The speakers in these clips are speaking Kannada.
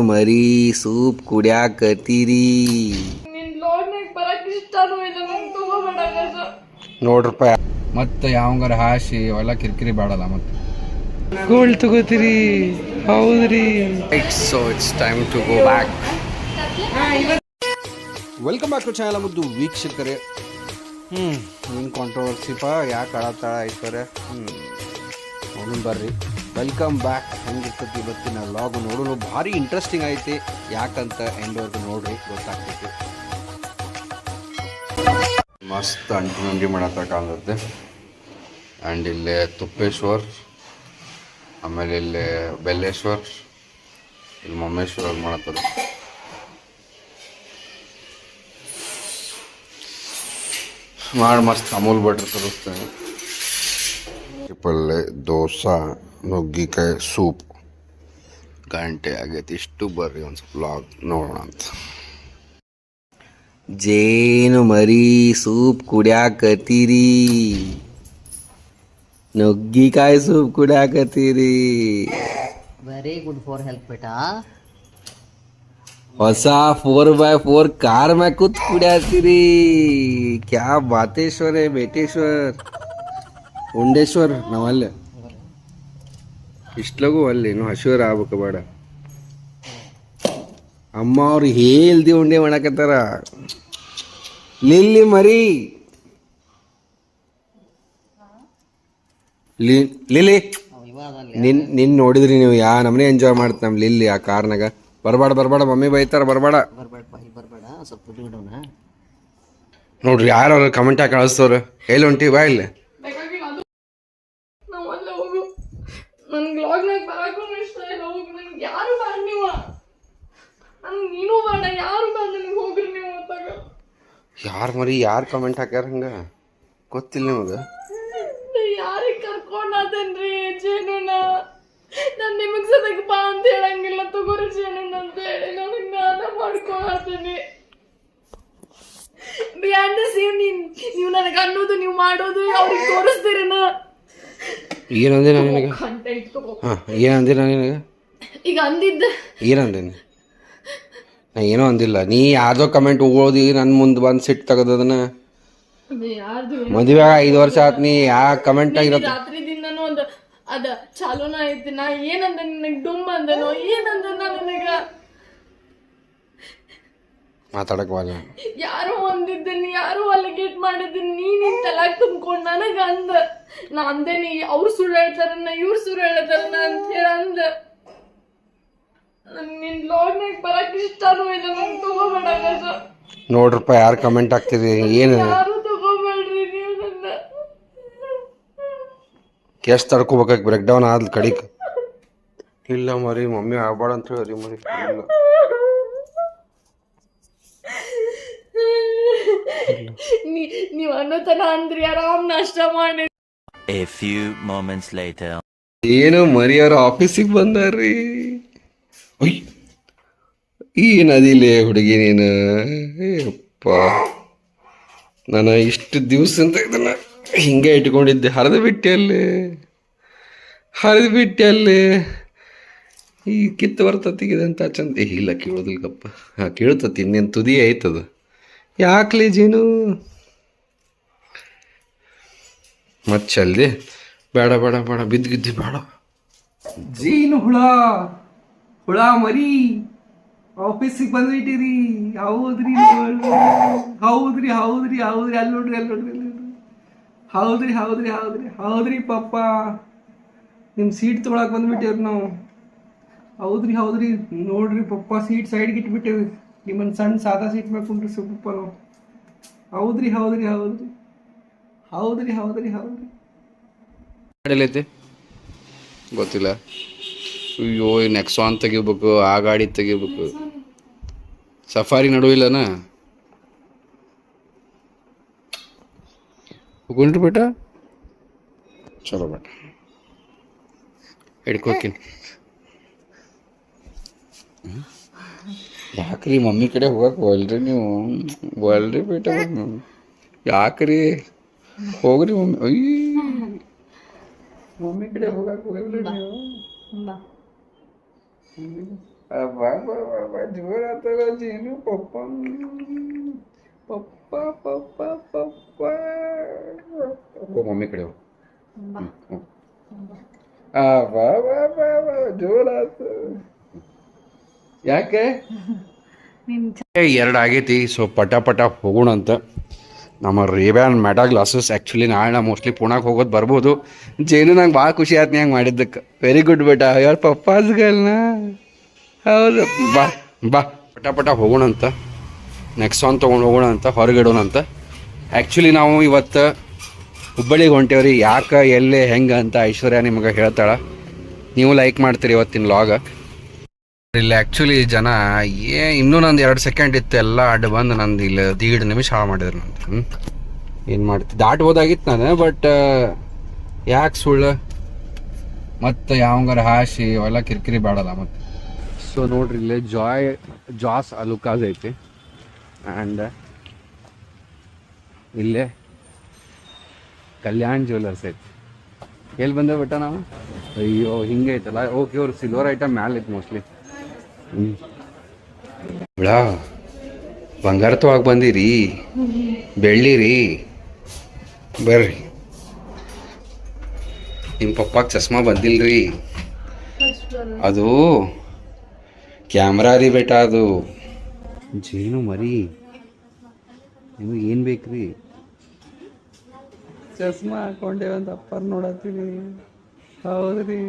ಮರಿ ಸೂಪ್ ಕುಡ್ಯಾಕತ್ತೀರಿ ನೋಡ್ರಪ್ಪ. ಮತ್ತೆ ಯಾವಂಗಾರ ಹಾಸಿ ಅವೆಲ್ಲ ಕಿರಿಕಿರಿ ಬೇಡಲ್ಲ. ಮತ್ತೆ ಗೋಲ್ಡ್ ತಗೋತೀರಿ? ಹೌದ್ರಿ. So it's time to go back. Welcome back to channel ಮುದ್ದು ವೀಕ್ಷಕರೇ. ಏನು ಕಾಂಟ್ರವರ್ಸಿಪ್ಪ, ಯಾಕೆ ಅಳತಾಳ ಐಶ್ವರ್ಯ? ನೋಡೋಣ ಬರ್ರಿ. ವೆಲ್ಕಮ್ ಬ್ಯಾಕ್. ಹೆಂಗಿರ್ತೈತಿ ಇವತ್ತಿನ ವ್ಲಾಗ್ ನೋಡೋಣ. ಭಾರಿ ಇಂಟ್ರೆಸ್ಟಿಂಗ್ ಐತಿ. ಯಾಕಂತ ಎಂಡ್ವರೆಗೂ ನೋಡ್ರಿ, ಗೊತ್ತಾಗ್ತೈತಿ. ಮಸ್ತ್ ಅಂಟಿ ಮಾಡತ್ತ ಕಾಣುತ್ತೆ. ಆ್ಯಂಡ್ ಇಲ್ಲೇ ತುಪ್ಪೇಶ್ವರ್, ಆಮೇಲೆ ಇಲ್ಲೇ ಬೆಲ್ಲೇಶ್ವರ್, ಇಲ್ಲಿ ಮೊಮ್ಮೇಶ್ವರ್ ಮಾಡತ್ತಾರೆ. ಮಾಡಿ ಮಸ್ತ್ ಅಮೂಲ್ ಬಟರ್ ತರಿಸ್ತೇನೆ. ಪಲ್ಲೆ, ದೋಸೆ, ನುಗ್ಗಿಕಾಯಿ ಸೂಪ್. ಗಂಟೆ ಆಗೈತಿ. ಇಷ್ಟು ಬರ್ರಿ ಒಂದು ಸ್ವಲ್ಪ ವ್ಲಾಗ್ ನೋಡೋಣ ಅಂತ. ಜೇನು ಮರಿ ಸೂಪ್ ಕುಡ್ಯಾಕತ್ತೀರಿ? ನುಗ್ಗಿಕಾಯಿ ಸೂಪ್ ಕುಡ್ಯಾಕತ್ತೀರಿ? ವೆರಿ ಗುಡ್ ಫಾರ್ ಹೆಲ್ತ್ ಬೇಟಾ. ಹೊಸ 4x4 ಕಾರ್ ಮ್ಯಾಗ ಕೂತ್ ಕುಡ್ಯಾತ್ತೀರಿ? ಕ್ಯಾ ಬಾತೇಶ್ವರ, ಬೇಟೇಶ್ವರ್, ಉಂಡೇಶ್ವರ್. ನಾವಲ್ಲೇ ಇಷ್ಟಲಗು ಅಲ್ಲಿ ಇನ್ನು ಹಸಿವರ ಆಗ್ಬೇಕು ಬೇಡ. ಅಮ್ಮ ಅವ್ರು ಹೆಲ್ದಿ ಉಂಡೆ ಮಾಡಕತ್ತಾರ. ಲಿಲ್ಲಿ ಮರಿ, ಲಿಲ್ಲಿ ನಿನ್ ನೋಡಿದ್ರಿ ನೀವು? ಯಾ ನಮ್ಮನೆ ಎಂಜಾಯ್ ಮಾಡ್ತ ನಮ್ ಲಿಲ್ಲಿ ಆ ಕಾರ್ನಾಗ. ಬರ್ಬೇಡ ಮಮ್ಮಿ ಬೈತಾರ. ಬರ್ಬೇಡ ಸ್ವಲ್ಪ ನೋಡ್ರಿ, ಯಾರು ಕಮೆಂಟ್ ಹಾಕಿ ಕಳಿಸ್ತವ್ರ. ಎಲ್ಲಿ ಹೊಂಟಿ ಬಾ ಇಲ್ಲ. ಯಾರು ಮರಿ ಯಾರು ಕಮೆಂಟ್ ಹಾಕ್ಯಾರ ಹಂಗ ಗೊತ್ತಿಲ್ಲ ನಿಮಗೆ? ಯಾರಿಗೆ ಕರ್ಕೊಂಡೇನ್ರಿ ಜೇನುನ? ನಾನು ನಿಮಗೆ ಸದಕ್ಕೆ ಬಾ ಅಂತ ಹೇಳಂಗಿಲ್ಲ. ತಗೋರಿ ಜೇನುನ ಅಂತ ಹೇಳಿ ನನಗೆ ಜ್ಞಾನ ಮಾಡ್ಕೊಳತೀನಿ. ನೀವು ನನಗೆ ಅನ್ನೋದು, ನೀವು ಮಾಡೋದು ಅವ್ರಿಗೆ ತೋರಿಸ್ತೀರೇನ? ಏನಂದೆ ನಾನು ನಿನಗೆ? ಏನಂದೆ ನಾನು ನಿನಗೆ? ಈಗ ಅಂದಿದ್ದ ಏನಂದೇನಿ? ನಾ ಏನೋ ಅಂದಿಲ್ಲ. ನೀ ಯಾರ್ದೋ ಕಮೆಂಟ್ ಓದಿ ನನ್ನ ಮುಂದೆ ಬಂದು ಸಿಟ್ಟು ತೆಗೆದದನ್ನ. ಮದುವೆ 5 ವರ್ಷ ಆತ್. ನೀ ಯಾ ಕಮೆಂಟ್ ಆಗಿರತ್ತ? ರಾತ್ರಿ ದಿನನೂ ಒಂದು ಅದ ಚಾಲೂನ ಐತಿ. ನಾ ಏನಂದ ನಿನಗೆ? ಡುಮ್ ಅಂದನೋ ಏನಂದ ನನಗ? ಮಾತಾಡಕ್ವಾಗ ಯಾರೋ ಒಂದಿದ್ದೀನಿ, ಯಾರೋ ಅಲ್ಲಿಗೇಟ್ ಮಾಡಿದ್ದೀನಿ. ನೀನ್ ತಲಾಕ್ ತುಂಬ್ಕೊಂಡ್ ನನಗ ಅಂದ. ನಾ ಅಂದೇನಿ ಅವ್ರು ಸುಳ್ಳು ಹೇಳ್ತಾರನ್ನ, ಇವ್ರು ಸುಳ್ಳು ಹೇಳ್ತಾರನ್ನ ಅಂತ ಹೇಳ ಅಂದ. ನಿನ್ ಲಾಗ್ನಾಗ ಬರಕ್ ಇಷ್ಟನೂ ಇಲ್ಲ. ನಂಗೆ ತಗೋಬೇಡ. ನೋಡ್ರಪ್ಪ, ಯಾರು ಕಮೆಂಟ್ ಹಾಕ್ತಿರಿ? ಏನು ಯಾರು ತಗೋಬೇಡ್ರಿ ನೀವು ನನ್ನ. ಎಷ್ಟು ತಡ್ಕೋಬೇಕಾಗಿ ಬ್ರೇಕ್ ಡೌನ್ ಆದ್ಲ ಕಡಿಕ್. ಇಲ್ಲ ಮರಿ ಮಮ್ಮಿ ಆಗ್ಬೇಡ ಅಂತ ಹೇಳಿ ಮರಿ. ಇಲ್ಲ ನೀವು ಅನ್ನೋತನ ಅಂದ್ರಿ ಆರಾಮ್ ನಾಷ್ಟ ಮಾಡಿ. A few moments later. ಏನು ಮರಿ ಅವ್ರ ಆಫೀಸಿಗೆ ಬಂದಾರ್ರಿ. ಏನದಿಲ್ಲ ಹುಡುಗಿ ನೀನು? ಅಪ್ಪ, ನಾನು ಇಷ್ಟು ದಿವಸದಿಂದ ಇದನ್ನ ಹಿಂಗೆ ಇಟ್ಕೊಂಡಿದ್ದೆ. ಹರಿದು ಬಿಟ್ಟೆ ಅಲ್ಲಿ. ಈ ಕಿತ್ತು ಬರ್ತತಿಗಿದಂತ ಚಂದ. ಇಲ್ಲ ಕೇಳೋದಿಲ್ಲಪ್ಪ. ಕೇಳ್ತತಿ. ಇನ್ನೇನು ತುದಿ ಆಯ್ತದ. ಯಾಕ್ಲಿ ಜೀನು ಮಚ್ಚಲ್ದೆ? ಬೇಡ ಬಿದ್ದಿದ್ದಿ ಬೇಡ. ಜೀನು ಹುಳ ಮರಿ ಆಫೀಸಿಗೆ ಬಂದ್ಬಿಟ್ಟಿರಿ? ಹೌದ್ರಿ ಅಲ್ಲಿ ನೋಡ್ರಿ. ಹೌದ್ರಿ ಪಪ್ಪ, ನಿಮ್ಮ ಸೀಟ್ ತೊಗೊಳಕ್ ಬಂದ್ಬಿಟ್ಟೇವ್ರಿ ನಾವು. ಹೌದ್ರಿ ನೋಡ್ರಿ ಪಪ್ಪ, ಸೀಟ್ ಸೈಡ್ಗೆ ಇಟ್ಬಿಟ್ಟೇವಿ. ನಿಮ್ಮನ್ನು ಸಣ್ಣ ಸಾದಾ ಸೀಟ್ ಮೇಲೆ ಕುಂಡ್ರಿ ಪಪ್ಪ ನಾವು. ಹೌದ್ರಿ ಮಾಡಲೈತೆ ಗೊತ್ತಿಲ್ಲ. ಅಯ್ಯೋ, ನೆಕ್ಸಾನ್ ತೆಗಿಬೇಕು, ಆ ಗಾಡಿ ತೆಗಿಬೇಕು. ಸಫಾರಿ ನಡುವಿಲ್ಲನ ಹೋಗ್ರಿ ಬೇಟ. ಚಲೋ ಬೇಟ ಹಿಡ್ಕೋಕಿನ್. ಯಾಕ್ರಿ ಮಮ್ಮಿ ಕಡೆ ಹೋಗಕ್ಕೆ ಒಲ್ರಿ ನೀವು? ಒಲ್ರಿ ಬೇಟ, ಯಾಕ್ರಿ? ಹೋಗ್ರಿ ಮಮ್ಮಿ. ಮಮ್ಮಿ ಕಡೆ ಹೋಗಕ್ಕೆ ಹೋಗಲ್ರಿ ನೀವು? ಜೋರ ಆತಲ್ಲ ಜೇನು ಪಪ್ಪ ಪಪ್ಪ ಪಪ್ಪ ಪಪ್ಪ ಮಮ್ಮಿ ಕಡೆ ಜೋರ ಆತ ಯಾಕೆ 2 ಆಗೈತಿ. ಸೊ ಪಟ ಹೋಗೋಣ ಅಂತ. ನಮ್ಮ ರೇಬ್ಯಾನ್ ಮೆಟಾ ಗ್ಲಾಸಸ್ ಆ್ಯಕ್ಚುಲಿ ನಾಳೆ ಮೋಸ್ಟ್ಲಿ ಪುಣಾಗೆ ಹೋಗೋದು ಬರ್ಬೋದು. ಜೇನು ನಂಗೆ ಭಾಳ ಖುಷಿ ಆಯ್ತು ಹಂಗೆ ಮಾಡಿದ್ದಕ್ಕೆ. ವೆರಿ ಗುಡ್ ಬೇಟ ಯಾರು ಪಪ್ಪಾಸ್ಗಳನ್ನ. ಹೌದು ಬಾ ಬಾ ಪಟ ಹೋಗೋಣ ಅಂತ. ನೆಕ್ಸಾನ್ ತೊಗೊಂಡು ಹೋಗೋಣ ಅಂತ ಹೊರಗಿಡೋಣ ಅಂತ. ಆ್ಯಕ್ಚುಲಿ ನಾವು ಇವತ್ತು ಹುಬ್ಬಳ್ಳಿಗೆ ಹೊಂಟೇವ್ರಿ. ಯಾಕೆ ಎಲ್ಲೇ ಹೆಂಗೆ ಅಂತ ಐಶ್ವರ್ಯ ನಿಮಗೆ ಹೇಳ್ತಾಳೆ. ನೀವು ಲೈಕ್ ಮಾಡ್ತೀರಿ ಇವತ್ತಿನ ಲಾಗ. ಇಲ್ಲಿ ಆ್ಯಕ್ಚುಲಿ ಜನ ಇನ್ನೂ ನಂದು 2 ಸೆಕೆಂಡ್ ಇತ್ತು, ಎಲ್ಲ ಅಡ್ಡ ಬಂದು ನಂದು ಇಲ್ಲಿ 1.5 ನಿಮಿಷ ಹಾಳು ಮಾಡಿದ್ರು ನಂದು. ಏನು ಮಾಡ್ತಿ ದಾಟ್ಬೋದಾಗಿತ್ತು ನಾನು, ಬಟ್ ಯಾಕೆ ಸುಳ್ಳು ಮತ್ತು ಯಾವಂಗಾರ ಹಾಸಿ ಅವೆಲ್ಲ ಕಿರಿಕಿರಿ ಬೇಡಲ್ಲ ಮತ್ತು. ಸೊ ನೋಡ್ರಿ ಇಲ್ಲೇ ಜಾಸ್ ಅಲುಕಾಸ್ ಐತಿ. ಆ್ಯಂಡ್ ಇಲ್ಲೇ ಕಲ್ಯಾಣ್ ಜ್ಯುವೆಲರ್ಸ್ ಐತಿ. ಎಲ್ಲಿ ಬಂದೆ ಬಿಟ್ಟ ನಾವು? ಅಯ್ಯೋ ಹಿಂಗೆ ಐತಲ್ಲ. ಓಕೆ ಅವ್ರು ಸಿಲ್ವರ್ ಐಟಮ್ ಮ್ಯಾಲೆ ಐತಿ ಮೋಸ್ಟ್ಲಿ. ಬಿಡಾ ಬಂಗಾರ ತಗೋಕೆ ಬಂದಿರಿ, ಬೆಳ್ಳಿ ರೀ. ಬರ್ರಿ, ನಿಮ್ಮ ಪಪ್ಪಾಗೆ ಚಸ್ಮಾ ಬಂದಿಲ್ರಿ. ಅದು ಕ್ಯಾಮ್ರಾ ರೀ ಬೇಟ. ಅದು ಜೇನು ಮರಿ ನಿಮಗೆ ಏನು ಬೇಕ್ರಿ? ಚಸ್ಮಾ ಹಾಕೊಂಡೇವಂತ ಅಪ್ಪರ್ ನೋಡತ್ತೀವಿ. ಹೌದ್ರಿ,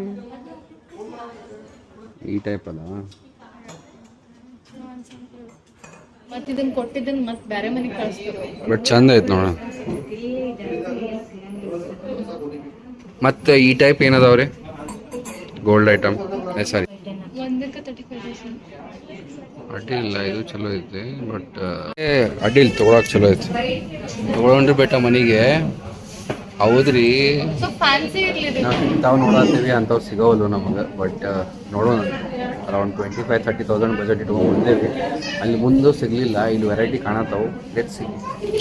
ಈ ಟೈಪ್ ಅಲ್ಲ. ಮತ್ತೆ ಇದನ್ನ ಕೊಟ್ಟಿದ್ದನ್ನ ಮತ್ತೆ ಬೇರೆ ಮನೆಗೆ ಕಳಿಸ್ತಾರೆ. ಬಟ್ ಚಂದ ಐತೆ ನೋಡ. ಮತ್ತೆ ಈ ಟೈಪ್ ಏನದಾವ್ರಿ ಗೋಲ್ಡ್ ಐಟಮ್? ಸಾರಿ, ಒಂದಕ್ಕೆ 35 ಅಡ್ಡಿಲ್ಲ, ಇದು ಚಲೋ ಐತಿ. ಬಟ್ ಅಡ್ಡಿಲ್ಲ, ತೊಗೊಳಕ್ಕೆ ಚಲೋ ಐತಿ. ತೊಗೊಳೊಂಡ್ರಿ ಬೇಟ ಮನೆಗೆ. ಹೌದ್ರಿ, ಸೊ ಫ್ಯಾನ್ಸಿ ಇರಲಿ. ನಾವು ಇಂಥವು ನೋಡತ್ತೀವಿ, ಅಂಥವು ಸಿಗೋವಲ್ಲು ನಮಗೆ. ಬಟ್ ನೋಡೋಣ, ಅರೌಂಡ್ 25,000-30,000 ಬಜೆಟ್ ಇಟ್ಕೊಂಡು ಬಂದೇವಿ. ಅಲ್ಲಿ ಮುಂದೆ ಸಿಗಲಿಲ್ಲ. ಇಲ್ಲಿ ವೆರೈಟಿ ಕಾಣತ್ತಾವು. Let's see.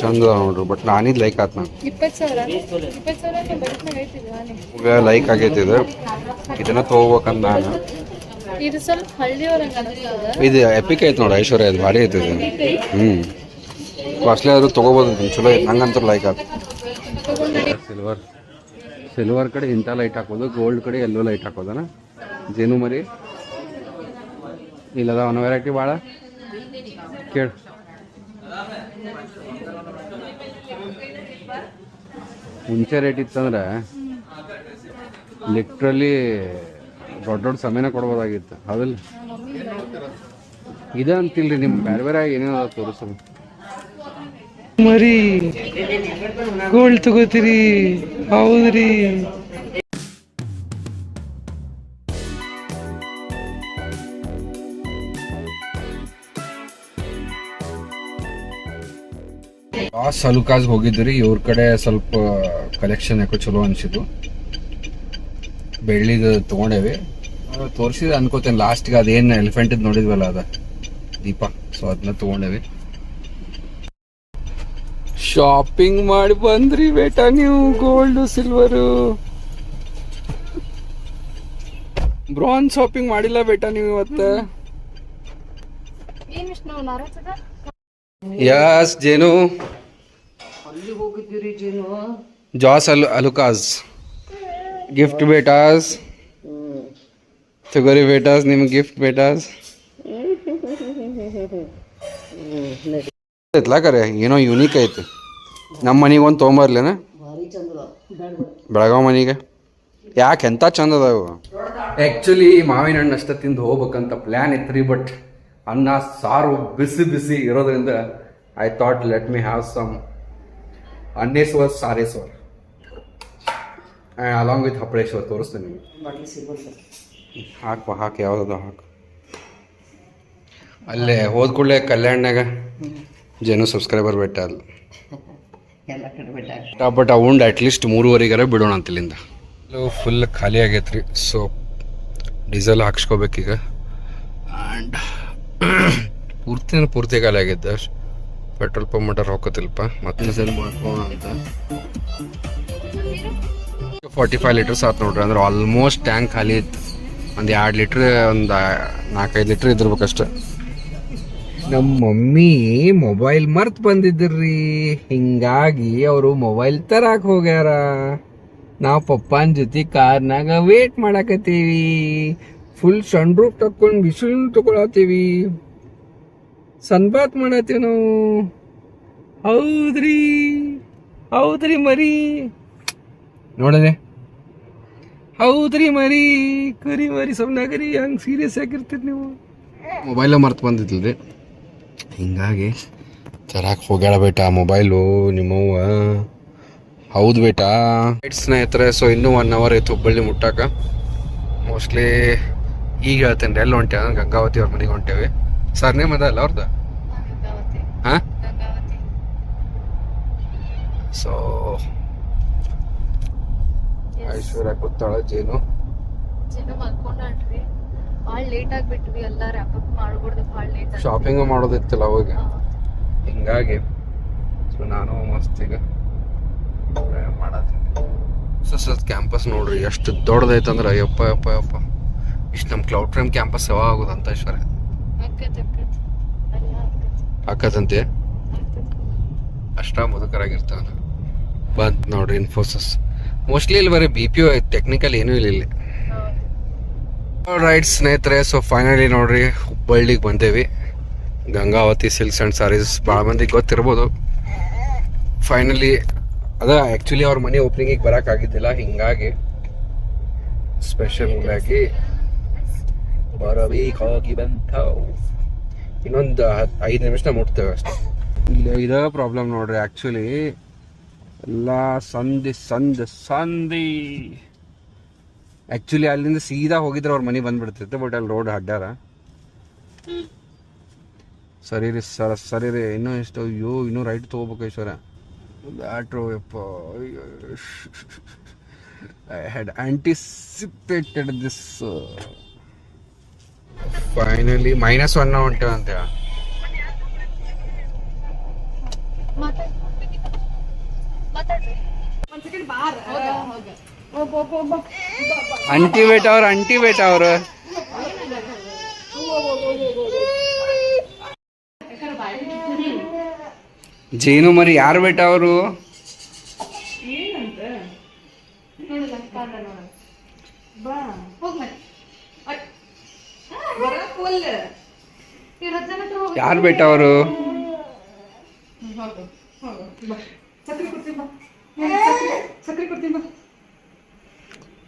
ಚಂದ ನೋಡ್ರಿ. ಬಟ್ ನಾನಿದ್ದು ಲೈಕ್ ಆಯ್ತು. ನಾನು 20,000 ಲೈಕ್ ಆಗೈತಿ. ಇದನ್ನ ತೊಗೋಬೇಕಂತ ನಾನು. ಇದು ಸ್ವಲ್ಪ ಹಳ್ಳಿಯವ್ರಂಗೆ ಅನಿಸ್ತದ. ಇದು ಎಪಿಕ್ ಐತೆ ನೋಡಿ ಐಶ್ವರ್ಯ. ಇದು ಭಾರಿ ಐತೆ ಇದು. ಕಾಸ್ಟ್ಲಿ ಆದರೂ ತೊಗೋಬೋದು. ಚಲೋ ಐತೆ, ನಂಗಂತೂ ಲೈಕ್ ಆಯ್ತು. ಸಿಲ್ವರ್ ಕಡೆ ಇಂಥ ಲೈಟ್ ಹಾಕೋದು, ಗೋಲ್ಡ್ ಕಡೆ ಎಲ್ಲೋ ಲೈಟ್ ಹಾಕೋದನ. ಜೇನು ಮರಿ ಇಲ್ಲದ ಒಂದು ವೆರೈಟಿ ಭಾಳ ಕೇಳು. ಮುಂಚೆ ರೇಟ್ ಇತ್ತಂದ್ರೆ ಲಿಟ್ರಲಿ ದೊಡ್ಡ ಸಮಯನ ಕೊಡ್ಬೋದಾಗಿತ್ತು. ಹೌದಿಲ್ಲ? ಇದೆ ಅಂತಿಲ್ರಿ, ನಿಮ್ಮ ಬೇರೆ ಏನೇನೋ ತೋರಿಸೋದು. ಮರಿ ಗೋಲ್ಡ್ ತಗೋತೀರಿ? ಹೌದ್ರಿ. ಅಲುಕಾಸ್ ಹೋಗಿದ್ರಿ. ಇವ್ರ ಕಡೆ ಸ್ವಲ್ಪ ಕಲೆಕ್ಷನ್ ಯಾಕೋ ಚಲೋ ಅನ್ಸಿತ್ತು. ಬೆಳ್ಳಿದು ತೊಗೊಂಡೇವಿ. ತೋರಿಸಿದ ಅನ್ಕೋತೇನೆ ಲಾಸ್ಟ್ಗೆ. ಅದೇನು ಎಲಿಫೆಂಟ್ ಇದು ನೋಡಿದ್ವಲ್ಲ, ಅದ ದೀಪ. ಸೊ ಅದನ್ನ ತೊಗೊಂಡೇವಿ. ಶಾಪಿಂಗ್ ಮಾಡಿ ಬಂದ್ರಿ ಬೇಟ ನೀವು. ಗೋಲ್ಡು ಸಿಲ್ವರು ಬ್ರಾನ್ಸ್ ಶಾಪಿಂಗ್ ಮಾಡಿಲ್ಲ ಬೇಟ ನೀವು ಇವತ್ತು? ಯಸ್ ಜೇನು, ಅಲ್ಲಿ ಹೋಗಿದ್ದೀರಿ ಜೇನು? ಜಾಸ್ ಅಲುಕಾಸ್ ಗಿಫ್ಟ್ ಬೇಟಾಸ್. ತಗೋರಿ ಬೇಟಾಸ್, ನಿಮ್ಗೆ ಗಿಫ್ಟ್ ಬೇಟಾಸ್. ಐತ್ಲಾ ಕರೆ, ಏನೋ ಯೂನಿಕ್ ಐತಿ. ನಮ್ಮ ಮನೆಗೆ ಒಂದು ತೊಗೊಂಬರ್ಲೇನ? ಭಾರಿ ಚಂದ ಬೆಳಗಾವ್ ಮನೆಗೆ. ಯಾಕೆ ಎಂಥ ಚಂದ ಅದಾವು. ಆ್ಯಕ್ಚುಲಿ ಮಾವಿನ ಹಣ್ಣು ಅಷ್ಟೇ ತಿಂದು ಹೋಗ್ಬೇಕಂತ ಪ್ಲ್ಯಾನ್ ಇತ್ತು ರೀ. ಬಟ್ ಅನ್ನ ಸಾರು ಬಿಸಿ ಇರೋದ್ರಿಂದ I thought let me have some ಅನ್ನೇಶ್ವರ್ ಸಾರೇಶ್ವರ್ ಅಲಾಂಗ್ ವಿತ್ ಹಪ್ಪಳೇಶ್ವರ್. ತೋರಿಸ್ತೀನಿ ನಿಮಗೆ. ಹಾಕು ಯಾವುದದು ಹಾಕು. ಅಲ್ಲೇ ಹೋದ ಕೂಡಲೇ ಕಲ್ಯಾಣನಾಗ ಜೇನು ಸಬ್ಸ್ಕ್ರೈಬರ್ ಬೆಟ್ಟ ಅಲ್ಲ. ಬಟ್ ಉಂಡು ಅಟ್ಲೀಸ್ಟ್ 3:30 ಬಿಡೋಣ ಅಂತ ಇಲ್ಲಿಂದ. ಫುಲ್ ಖಾಲಿ ಆಗೈತೆ ರೀ. So diesel ಹಾಕ್ಸ್ಕೋಬೇಕೀಗ. ಆ್ಯಂಡ್ ಪೂರ್ತಿ ಖಾಲಿ ಆಗೈತೆ. ಪೆಟ್ರೋಲ್ ಪಂಪ್ ಮಟರ್ ಹೋಗೋತಿಲ್ಪ. ಮತ್ತೆ ಸೆಲ್ ಮಾಡ್ಕೋಣ ಅಂತ. 45 ಲೀಟರ್ಸ್ ಆಯ್ತು ನೋಡ್ರಿ. ಅಂದ್ರೆ ಆಲ್ಮೋಸ್ಟ್ ಟ್ಯಾಂಕ್ ಖಾಲಿ ಇತ್ತು. ಒಂದು 2 ಲೀಟ್ರ್ ಒಂದು 4-5 ಲೀಟ್ರ್ ಇದ್ದಿರ್ಬೇಕಷ್ಟೆ. ನಮ್ಮ ಮಮ್ಮಿ ಮೊಬೈಲ್ ಮರ್ತು ಬಂದಿದ್ರಿ, ಹಿಂಗಾಗಿ ಅವರು ಮೊಬೈಲ್ ತರಕ್ಕೆ ಹೋಗ್ಯಾರ. ನಾವು ಪಪ್ಪನ ಜೊತೆ ಕಾರ್ನಾಗ ವೇಟ್ ಮಾಡಾಕತ್ತೀವಿ. ಫುಲ್ ಸನ್ ರೂಫ್ ತಕ್ಕೊಂಡು ಬಿಸಿಲು ತಗೊಳತ್ತೀವಿ, ಸನ್ಬಾತ್ ಮಾಡತ್ತೀವಿ ನಾವು. ಹೌದ್ರಿ ಹೌದ್ರಿ ಮರಿ ನೋಡದೆ, ಹೌದ್ರಿ ಮರಿ ಕರಿ ಮರಿ ಸುಮ್ಮನಾಗರಿ, ಹಂಗೆ ಸೀರಿಯಸ್ ಆಗಿರ್ತೀರಿ ನೀವು. ಮೊಬೈಲ ಮರ್ತು ಬಂದಿದ್ಲ್ರಿ, ಹಿಂಗಾಗಿ ತರಕ್ಕೆ ಹೋಗ್ಯಾಳ ಬೇಟ ಮೊಬೈಲು ನಿಮ್ಮವ್ವ. ಹೌದು ಬೇಟ. ಸ್ನೇಹಿತರೆ, ಸೊ ಇನ್ನೂ 1 ಅವರ್ ಆಯ್ತು ಹುಬ್ಬಳ್ಳಿ ಮುಟ್ಟಾಕ. ಮೋಸ್ಟ್ಲಿ ಈಗ ಹೇಳ್ತೇನೆ ರೀ, ಎಲ್ಲಿ ಹೊಂಟೇವೆ ಅಂದ್ರೆ ಗಂಗಾವತಿ ಅವ್ರ ಮನೆಗೆ ಹೊಂಟೇವಿ. ಸರ್ನೇಮ್ ಅದ ಅಲ್ಲ ಅವ್ರದ್ದು? ಹಾಂ. ಸೊ ಐಶ್ವರ್ಯ ಕೂತಾಳ, ಜೇನು ಭಾಳ ಲೇಟ್ ಆಗ್ಬಿಟ್ವಿ, ಎಲ್ಲ ರ್ಯಾಪ್ ಅಪ್ ಮಾಡ್ಬಿಡ್ದು, ಭಾಳ ಲೇಟ್. ಶಾಪಿಂಗ್ ಮಾಡೋದಿತ್ತಲ್ಲ ಅವಾಗ, ಹಿಂಗಾಗಿ ಸೊ ನಾನು ಮಸ್ತ್ ಈಗ ಮಾಡತ್ತೀನಿ. ಹೊಸ ಕ್ಯಾಂಪಸ್ ನೋಡ್ರಿ ಎಷ್ಟು ದೊಡ್ಡದೈತಂದ್ರೆ, ಯಪ್ಪ ಯಪ್ಪ ಯಪ್ಪ. ಇಷ್ಟು ನಮ್ಮ ಕ್ಲೌಡ್ ಫ್ರೇಮ್ ಕ್ಯಾಂಪಸ್ ಯಾವಾಗ ಆಗೋದಂತ ಐಶ್ವರ್ಯ? ಹಾಕದಂತೆ ಅಷ್ಟ ಮುದುಕರಾಗಿರ್ತಾವ. ಬಂತು ನೋಡ್ರಿ ಇನ್ಫೋಸಿಸ್. ಮೋಸ್ಟ್ಲಿ ಇಲ್ಲಿ ಬರೀ BPO ಟೆಕ್ನಿಕಲ್ ಏನೂ ಇಲ್ಲ ಇಲ್ಲಿ. ರೈಟ್ ಸ್ನೇಹಿತರೆ, ಸೊ ಫೈನಲಿ ನೋಡ್ರಿ ಹುಬ್ಬಳ್ಳಿಗೆ ಬಂದೇವಿ. ಗಂಗಾವತಿ ಸಿಲ್ಕ್ಸ್ ಆ್ಯಂಡ್ ಸಾರೀಸ್ ಭಾಳ ಮಂದಿಗೆ ಗೊತ್ತಿರ್ಬೋದು. ಫೈನಲಿ ಅದ ಆ್ಯಕ್ಚುಲಿ ಅವ್ರ ಮನೆ ಓಪನಿಂಗಿಗೆ ಬರೋಕ್ಕಾಗಿದ್ದಿಲ್ಲ, ಹಿಂಗಾಗಿ ಸ್ಪೆಷಲ್ ಆಗಿ ಬರಬೇಕಾಗಿ ಬಂತಾವು. ಇನ್ನೊಂದು 5 ನಿಮಿಷ ಮುಟ್ತೇವೆ ಅಷ್ಟೇ. ಇಲ್ಲಿ ಇದೇ ಪ್ರಾಬ್ಲಮ್ ನೋಡ್ರಿ, ಆ್ಯಕ್ಚುಲಿ ಎಲ್ಲ ಸಂದಿ ಆ್ಯಕ್ಚುಲಿ ಅಲ್ಲಿಂದ ಸೀದಾ ಹೋಗಿದ್ರೆ ಅವ್ರ ಮನೆ ಬಂದ್ಬಿಡ್ತಿತ್ತು, ಬಟ್ ಅಲ್ಲಿ ರೋಡ್ ಅಡ್ಡಾರ. ಸರಿ ರೀ ಸರಿ ರೀ, ಇನ್ನೂ ಎಷ್ಟು? ಅಯ್ಯೋ ಇನ್ನೂ ರೈಟ್ ತೊಗೋಬೇಕು ಐಶ್ವರ್ಯ. ಬ್ಯಾಟ್ರೋ ಯಪ್ಪ, I had anticipated this. Finally -1 ಹೊಂಟೇವೆ ಅಂತ. ಅಂಟಿ ಬೇಟ ಅವ್ರು ಜೇನು ಮರಿ ಯಾರು ಬೇಟ ಅವರು? ಯಾರು ಬೇಟ ಅವರು?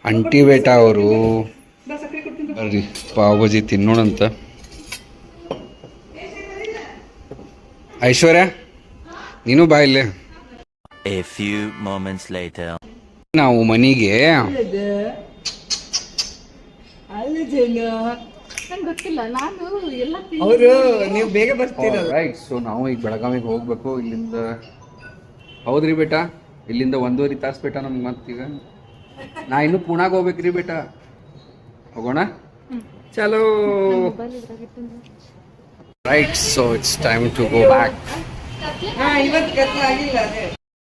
ಅಂಟಿ ಬೇಟ ಅವರು. ಬರ್ರಿ ಪಾವ್ ಬಜಿ ತಿನ್ನೋಣಂತ. ಐಶ್ವರ್ಯ ನೀನು ಬಾ ಇಲ್ಲೇ. A few moments later. ನಾವು ಮನೆಗೆ ಗೊತ್ತಿಲ್ಲ, ನಾನು ಎಲ್ಲ ಅವರು ನೀವು ಬೇಗ ಬರ್ತೀರ. ರೈಟ್, ಸೊ ನಾವು ಈಗ ಬೆಳಗಾವಿಗೆ ಹೋಗ್ಬೇಕು ಇಲ್ಲಿಂದ. ಹೌದ್ರಿ ಬೇಟ, ಇಲ್ಲಿಂದ 1.5 ತಾಸು ಬೇಟ ನಮ್ಗೆ. ಮತ್ತೀಗ ನಾ ಇನ್ನು ಪುಣಾಗ ಹೋಗ್ಬೇಕ್ರಿ ಬೇಟ. ಹೋಗೋಣ ಚಲೋ. Right, so it's time to go back.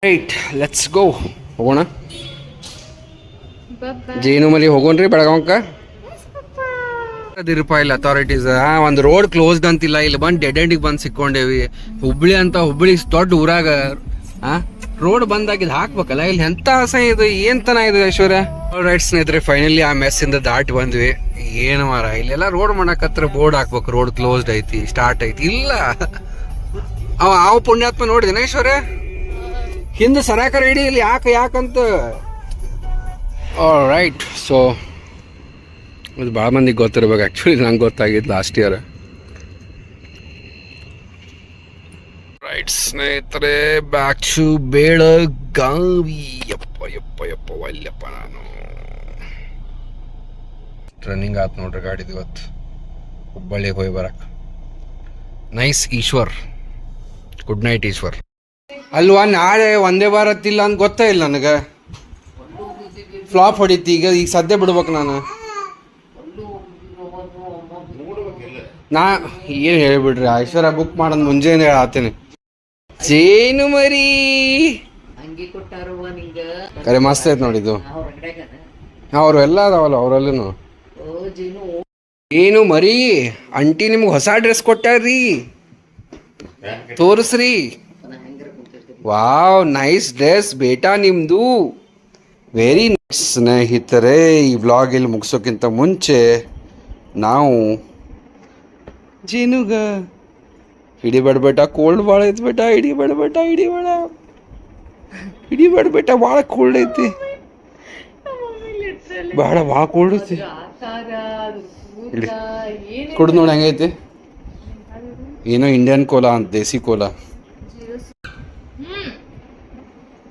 Right, let's go. ಹೋಗೋಣ ಜೇನು ಮಲಿ ಹೋಗೋಣ್ರಿ ಬೆಳಗಾವಕ್ಕ. ಇಲ್ಲ ಅಥಾರಿಟೀಸ್ ಒಂದು ರೋಡ್ ಕ್ಲೋಸ್ಡ್ ಅಂತಿಲ್ಲ, ಇಲ್ಲಿ ಬಂದು ಡೆಡ್ ಎಂಡಿಗೆ ಬಂದು ಸಿಕ್ಕೊಂಡೇವಿ. ಹುಬ್ಳಿ ದೊಡ್ಡ ಊರಾಗ ರೋಡ್ ಬಂದಾಗಿದ್ದು ಹಾಕ್ಬೇಕಲ್ಲ, ಇಲ್ಲಿ ಎಂತ ಅಸಹ್ಯ ಇದು, ಏನ್ ತನ ಇದು ಐಶ್ವರ್ಯ. ರೈಟ್ ಸ್ನೇಹಿತರೆ, ಫೈನಲಿ ಆ ಮೆಸ್ಸಿಂದ ದಾಟಿ ಬಂದ್ವಿ. ಏನು ಮಾರ ಇಲ್ಲೆಲ್ಲ ರೋಡ್ ಮಾಡಕತ್ರ ಬೋರ್ಡ್ ಹಾಕ್ಬೇಕು, ರೋಡ್ ಕ್ಲೋಸ್ಡ್ ಐತಿ, ಸ್ಟಾರ್ಟ್ ಐತಿ. ಇಲ್ಲ ಅವ ಪುಣ್ಯಾತ್ಮ ನೋಡಿದೇನ ಐಶ್ವರ್ಯ, ಹಿಂದೆ ಸರಾಕರ ಹಿಡಿ ಇಲ್ಲಿ ಯಾಕಂತ. ರೈಟ್, ಸೊ ಇದು ಭಾಳ ಮಂದಿಗೆ ಗೊತ್ತಿರ್ಬೇಕು. ಆ್ಯಕ್ಚುಲಿ ನಂಗೆ ಗೊತ್ತಾಗಿದ್ದು ಲಾಸ್ಟ್ ಇಯರ್. ರೈಟ್ ಸ್ನೇಹಿತರೆ, ಬ್ಯಾಕ್ ಟು ಬೆಳಗಾವಿ. ಯಪ್ಪ ಒಲ್ಲಪ್ಪ, ನಾನು ರನ್ನಿಂಗ್ ಆಯ್ತು ನೋಡ್ರಿ ಗಾಡಿದು ಇವತ್ತು ಹುಬ್ಬಳ್ಳಿಗೆ ಹೋಗಿ ಬರಕ್ಕೆ. Nice Ishwar, good night Ishwar. ಅಲ್ವಾ ನಾಳೆ ಒಂದೇ ಭಾರತ್ ಇಲ್ಲ ಅಂತ ಗೊತ್ತೇ ಇಲ್ಲ ನನಗೆ. ಫ್ಲಾಪ್ ಹೊಡಿತಿ ಈಗ ಸದ್ಯ ಬಿಡ್ಬೇಕು ನಾನು. ಏನು ಹೇಳ್ಬಿಡ್ರಿ, ಐಶ್ವರ್ಯ ಬುಕ್ ಮಾಡೋದು ಮುಂಜಾನೆ ಹೇಳತ್ತೀನಿ. ಜೇನು ಮರಿ ಕರೆ ಮಸ್ತ್ ಐತೆ ನೋಡಿದ್ದು. ಅವರು ಎಲ್ಲ ಅದಾವಲ್ಲ ಅವರಲ್ಲೂ. ಏನು ಮರಿ ಅಂಟಿ ನಿಮ್ಗೆ ಹೊಸ ಡ್ರೆಸ್ ಕೊಟ್ಟಾರ್ರಿ ತೋರಿಸ್ರಿ ವಾವ್ ನೈಸ್ ಡ್ರೆಸ್ ಬೇಟಾ ನಿಮ್ದು ವೆರಿ ನೈಸ್. ಸ್ನೇಹಿತರೆ ಈ ವ್ಲಾಗ್ ಇಲ್ಲಿ ಮುಗಿಸೋಕ್ಕಿಂತ ಮುಂಚೆ ನಾವು ಜೇನುಗ ಹಿಡಿಬೇಡ ಬೇಟ ಕೋಲ್ಡ್ ಭಾಳ ಐತಿ ಬೇಟ ಹಿಡಿಬೇಡ ಬೇಟ ಹಿಡಿಬೇಡ ಬೇಟ ಭಾಳ ಕೋಲ್ಡ್ ಐತಿ ಬೇಡ ಭಾಳ ಕೋಲ್ಡ್ ಐತಿ ಕುಡ್ದು ನೋಡಿ ಹೆಂಗೈತಿ ಏನೋ ಇಂಡಿಯನ್ ಕೋಲಾ ಅಂತ ದೇಸಿ ಕೋಲಾ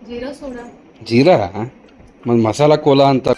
ಜೀರಾ ಸೋಡಾ ಜೀರಾ ಮತ್ತು ಮಸಾಲ ಕೋಲಾ ಅಂತ